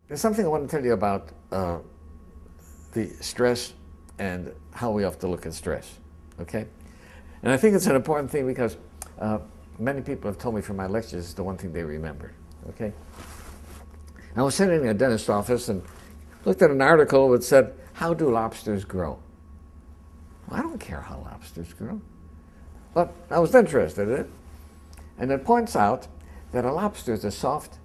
There's something I want to tell you about the stress and how we have to look at stress, okay? And I think it's an important thing because many people have told me from my lectures it's the one thing they remember, okay? I was sitting in a dentist's office and looked at an article that said, how do lobsters grow? Well, I don't care how lobsters grow, but I was interested in it. And it points out that a lobster is a soft,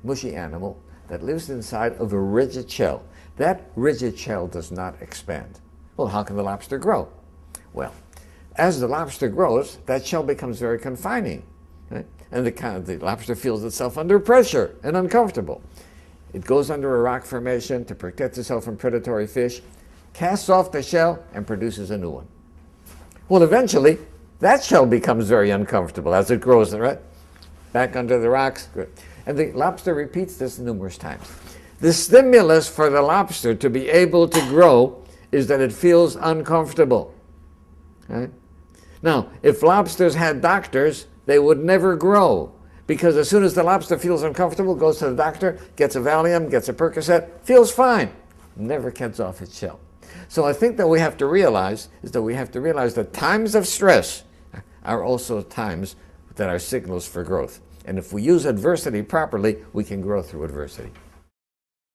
mushy animal that lives inside of a rigid shell. That rigid shell does not expand. Well, how can the lobster grow? Well, as the lobster grows, that shell becomes very confining. Right? And the lobster feels itself under pressure and uncomfortable. It goes under a rock formation to protect itself from predatory fish, casts off the shell, and produces a new one. Well, eventually, that shell becomes very uncomfortable as it grows, right? Back under the rocks. Good. And the lobster repeats this numerous times. The stimulus for the lobster to be able to grow is that it feels uncomfortable. Right? Now, if lobsters had doctors, they would never grow. Because as soon as the lobster feels uncomfortable, goes to the doctor, gets a Valium, gets a Percocet, feels fine. Never gets off its shell. So I think that we have to realize that times of stress are also times that are signals for growth. And if we use adversity properly, we can grow through adversity.